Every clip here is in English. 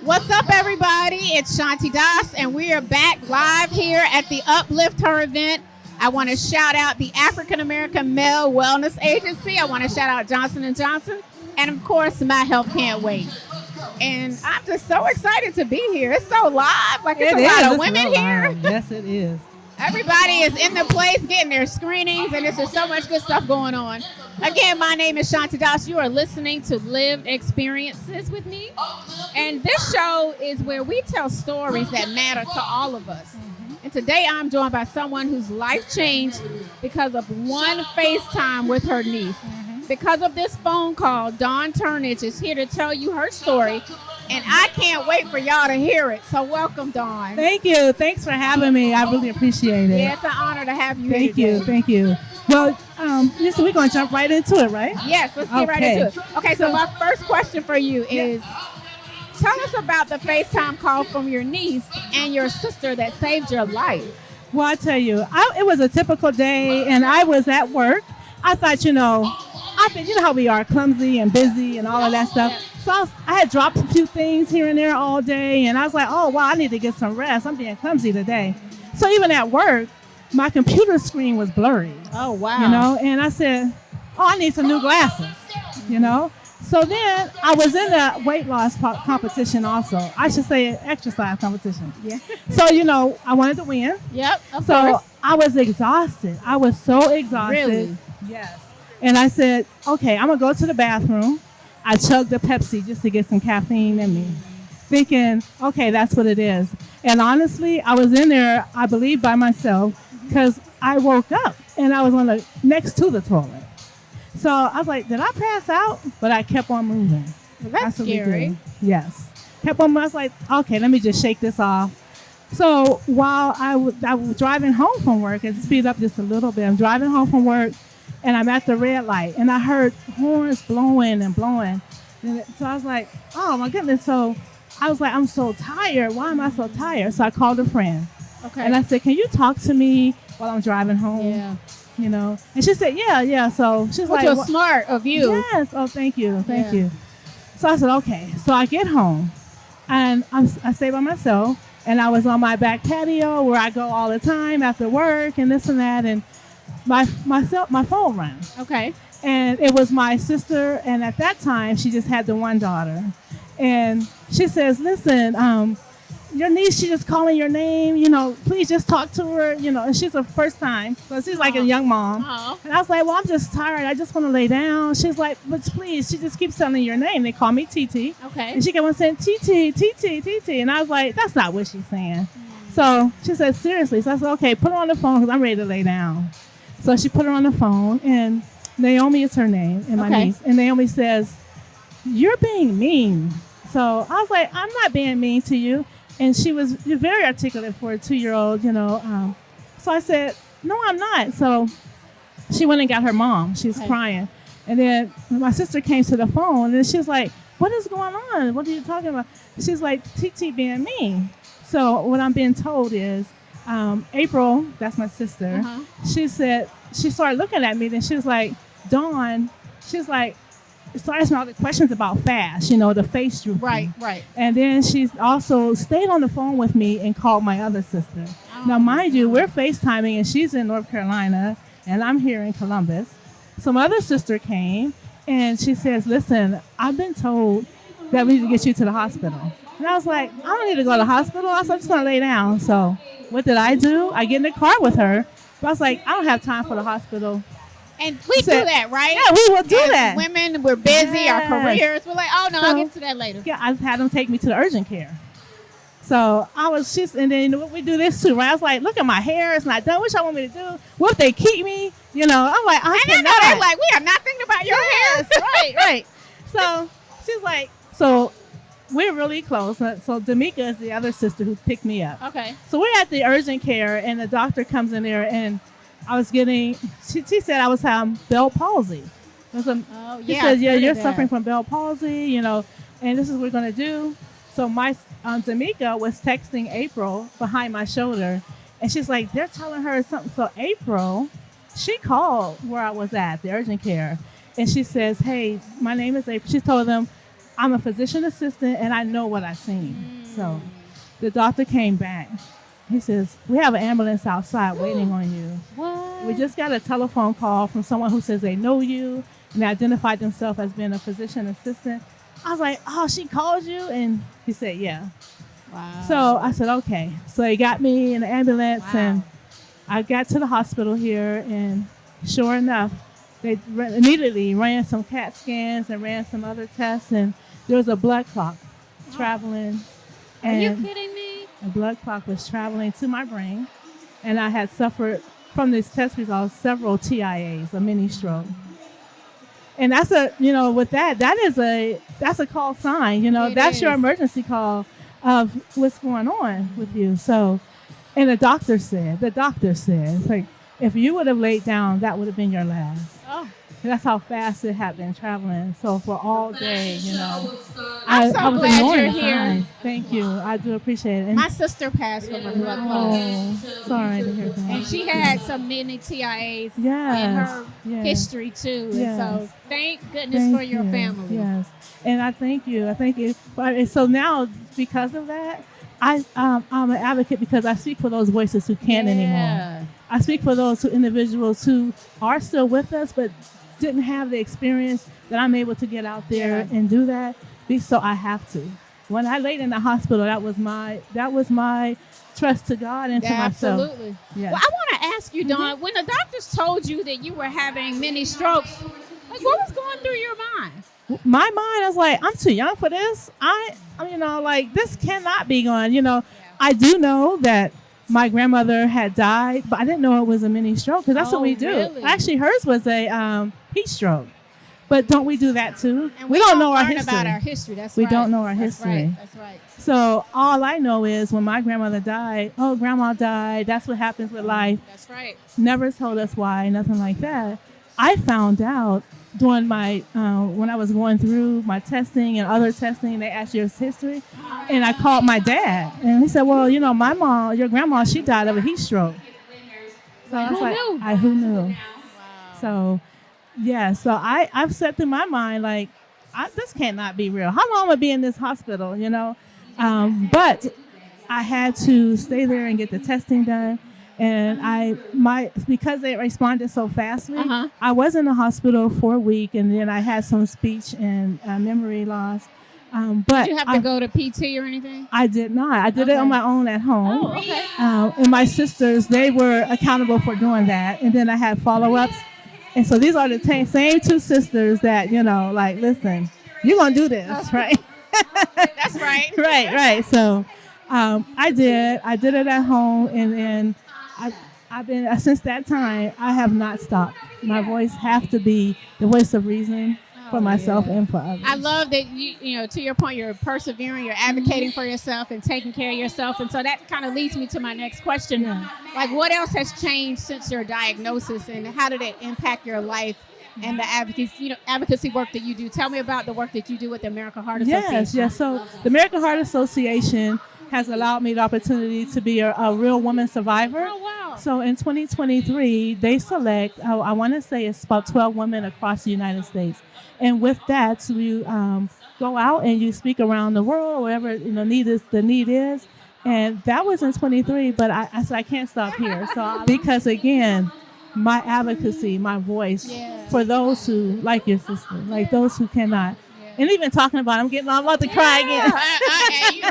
What's up, everybody? It's Shanti Das, and we are back live here at the Uplift Her event. I want to shout out the African American Male Wellness Agency. I want to shout out Johnson and Johnson, and of course, My Health Can't Wait. And I'm just so excited to be here. It's so live, like it's a lot of women here. Yes, it is. Everybody is in the place getting their screenings, and there's just so much good stuff going on. Again, my name is Shanti Das. You are listening to Lived Experiences with me. And this show is where we tell stories that matter to all of us. And today I'm joined by someone whose life changed because of one FaceTime with her niece. Because of this phone call, Dawn Turnage is here to tell you her story. And I can't wait for y'all to hear it. So welcome, Dawn. Thank you. Thanks for having me. I really appreciate it. Yeah, it's an honor to have you Thank here you. today. Thank you. Well, listen, we're going to jump right into it, right? Yes, let's get right into it. Okay, so my first question for you is, tell us about the FaceTime call from your niece and your sister that saved your life. Well, I tell you, it was a typical day, and I was at work. I thought, you know how we are, clumsy and busy and all of that stuff. So I had dropped a few things here and there all day, and I was like, oh, wow, I need to get some rest. I'm being clumsy today. So even at work, my computer screen was blurry. Oh, wow. And I said, oh, I need some new glasses, So then I was in a weight loss competition also. I should say an exercise competition. Yeah. So, I wanted to win. Yep, of So course. I was exhausted. I was so exhausted. Really? Yes. And I said, okay, I'm going to go to the bathroom. I chugged a Pepsi just to get some caffeine in me, thinking, okay, that's what it is. And honestly, I was in there, I believe, by myself because I woke up and I was next to the toilet. So I was like, did I pass out? But I kept on moving. Well, that's what we scary. do. Yes. Kept on moving. I was like, okay, let me just shake this off. So while I was driving home from work, and speed up just a little bit, I'm driving home from work, and I'm at the red light, and I heard horns blowing and blowing. And so I was like, oh, my goodness. So I was like, I'm so tired. Why am I so tired? So I called a friend. Okay. And I said, can you talk to me while I'm driving home? Yeah. And she said, yeah. So she's Which like, was smart of you. yes. Oh, thank you. Thank Yeah. you. So I said, okay. So I get home, and I stay by myself, and I was on my back patio where I go all the time after work and this and that. And my phone rang. Okay. And it was my sister, and at that time, she just had the one daughter. And she says, listen, your niece, she just calling your name, please just talk to her, and she's her first time. So she's like a young mom. Oh. And I was like, well, I'm just tired. I just want to lay down. She's like, but please, she just keeps telling your name. They call me TT. Okay. And she kept on saying, TT. And I was like, that's not what she's saying. So she said, seriously. So I said, okay, put her on the phone because I'm ready to lay down. So she put her on the phone, and Naomi is her name, and my niece. And Naomi says, you're being mean. So I was like, I'm not being mean to you. And she was very articulate for a 2-year-old, So I said, no, I'm not. So she went and got her mom. She was crying. And then my sister came to the phone, and she was like, what is going on? What are you talking about? She's like, TT being mean. So what I'm being told is, April, that's my sister, she said, she started looking at me, and she was like, Dawn, she's like, started asking all the questions about fast, the face drooping. Right. And then she's also stayed on the phone with me and called my other sister. Now, mind you, we're FaceTiming, and she's in North Carolina, and I'm here in Columbus. So my other sister came, and she says, listen, I've been told that we need to get you to the hospital. And I was like, I don't need to go to the hospital. I said, I'm just going to lay down. So what did I do? I get in the car with her. But I was like, I don't have time for the hospital. And we do that, right? Yeah, we will do As that. Women, we're busy, our Yes. careers. We're like, oh, no, I'll So- get to that later. Yeah, I had them take me to the urgent care. So and then we do this too, right? I was like, look at my hair, it's not done. What y'all want me to do? What if they keep me? I'm like, I And I know cannot. they're like, we are not thinking about your hair. right. So she's like, so we're really close. So D'Amica is the other sister who picked me up. Okay. So we're at the urgent care, and the doctor comes in there, and I was getting, she said I was having Bell palsy. She said, you're suffering from Bell palsy, and this is what we're going to do. So my D'Amica was texting April behind my shoulder, and she's like, they're telling her something. So April, she called where I was at, the urgent care, and she says, hey, my name is April. She told them, I'm a physician assistant and I know what I've seen. So the doctor came back. He says, we have an ambulance outside waiting on you. What? We just got a telephone call from someone who says they know you and they identified themselves as being a physician assistant. I was like, oh, she called you? And he said, yeah. Wow. So I said, okay. So he got me in the ambulance Wow. and I got to the hospital here, and sure enough, they immediately ran some CAT scans and ran some other tests, and there was a blood clot traveling. Are you And kidding me? a blood clot was traveling to my brain, and I had suffered from these test results several TIAs, a mini stroke. And that's with that's a call sign. It That's your is. emergency call of what's going on with you. So, and the doctor said, like, if you would have laid down, that would have been your last. Oh, That's how fast it had been traveling. So for all day, I'm so I was glad ignoring you're the here. signs. Thank you. I do appreciate it. And, my sister passed from a blood clot. oh, sorry to hear that. And she had some many TIAs in Yes, her yes. history too. Yes. And so thank goodness Thank for your you. family. Yes, and I thank you. But so now, because of that, I'm an advocate because I speak for those voices who can't anymore. Yeah. I speak for those individuals who are still with us but didn't have the experience that I'm able to get out there Yeah. and do that. So I have to. When I laid in the hospital, that was my trust to God and to Yeah, myself. absolutely. Yes. Well, I want to ask you, Dawn, when the doctors told you that you were having many strokes, like what was going through your mind? My mind is like, I'm too young for this. Like this cannot be going. I do know that my grandmother had died, but I didn't know it was a mini stroke because that's Oh, what we do. really? Actually, hers was a heat stroke. But don't we do that too? And we don't know our learn history. about our history. That's We right. don't know our That's history. Right. That's right. So all I know is when my grandmother died, oh, grandma died. That's what happens with life. That's right. Never told us why, nothing like that. I found out during my when I was going through my testing and other testing, they asked your history, and I called my dad, and he said, "Well, my mom, your grandma, she died of a heat stroke." So I was Who like, knew? "Who knew?" Wow. So, yeah. So I've set through my mind like, this cannot be real. How long am I be in this hospital? But I had to stay there and get the testing done. And because they responded so fastly, Uh-huh. I was in the hospital for a week, and then I had some speech and memory loss. But Did you have to go to PT or anything? I did not. I did it Okay. on my own at home. Oh, okay. And my sisters, they were accountable for doing that. And then I had follow-ups. And so these are the same two sisters that, like, listen, you're going to do this, right? That's right. Right. So I did it at home. And then I've been, since that time, I have not stopped. My voice has to be the voice of reason for myself and for others. I love that to your point, you're persevering, you're advocating for yourself and taking care of yourself. And so that kind of leads me to my next question. Yeah. Like, what else has changed since your diagnosis, and how did it impact your life and the advocacy work that you do? Tell me about the work that you do with the American Heart Association. Yes. So the American Heart Association has allowed me the opportunity to be a real woman survivor. Oh, wow. So in 2023, they select, I want to say it's about 12 women across the United States. And with that, you go out and you speak around the world, wherever the need is. And that was in 23, but I said I can't stop here. So because again, my advocacy, my voice for those who, like your sister, like those who cannot. And even talking about, I'm about to cry again.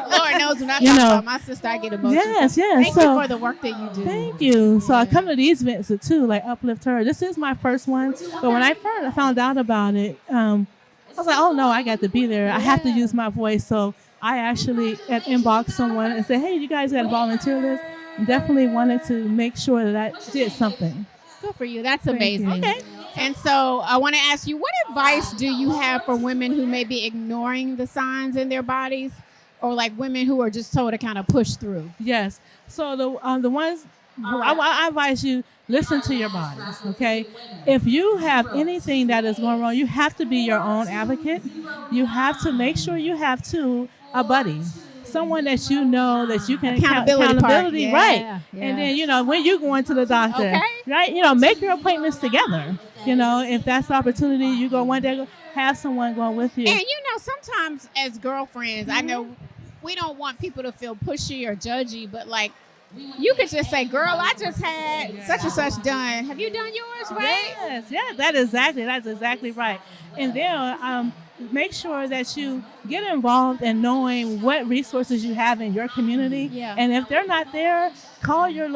Lord knows when I talk about my sister, I get emotional. Yes. Thank you for the work that you do. Thank you. So I come to these events too, like Uplift Her. This is my first one. But when I found out about it, I was like, oh no, I got to be there. I have to use my voice. So I actually inboxed someone and said, hey, you guys got a volunteer list? Definitely wanted to make sure that I did something. Good for you. That's amazing. Okay. And so I want to ask you, what advice do you have for women who may be ignoring the signs in their bodies, or like women who are just told to kind of push through? Yes. So the ones I advise you, listen to your bodies. Okay. If you have anything that is going wrong, you have to be your own advocate. You have to make sure you have a buddy. Someone that you know that you can accountability Yeah, right. yeah. And then when you're going to the doctor, right? Make your appointments together. You know, if that's the opportunity, you go one day, go have someone going with you. And sometimes as girlfriends, I know we don't want people to feel pushy or judgy, but like you could just say, "Girl, I just had such and such done. Have you done yours?" Right? Yes, yeah, that's exactly right. And then make sure that you get involved in knowing what resources you have in your community. Yeah. And if they're not there, call your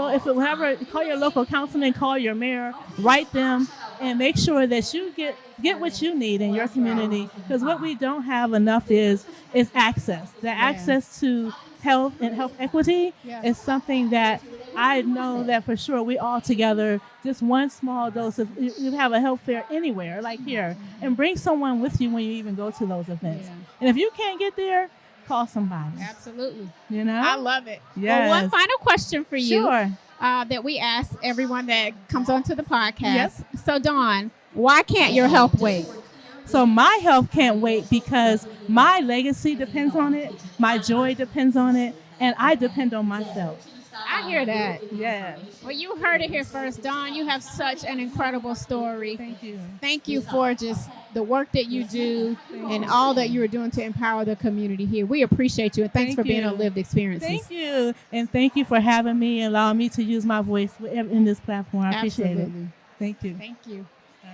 call your local councilman, call your mayor, write them, and make sure that you get what you need in your community. Because what we don't have enough is access. The access to health and health equity is something that I know that for sure we all together, just one small dose of, you have a health fair anywhere, like here, and bring someone with you when you even go to those events. Yeah. And if you can't get there, call somebody. Absolutely. You know? I love it. Yes. Well, one final question for you Sure. that we ask everyone that comes onto the podcast. Yes. So, Dawn, why can't your health wait? So my health can't wait because my legacy depends on it, my joy depends on it, and I depend on myself. I hear that. Yes. Well, you heard it here first. Dawn, you have such an incredible story. Thank you. Thank you for just the work that you do and all that you are doing to empower the community here. We appreciate you, and thanks Thank for being you. on Lived Experiences. Thank you. And thank you for having me and allowing me to use my voice in this platform. I appreciate it. Absolutely. Thank you. Thank you.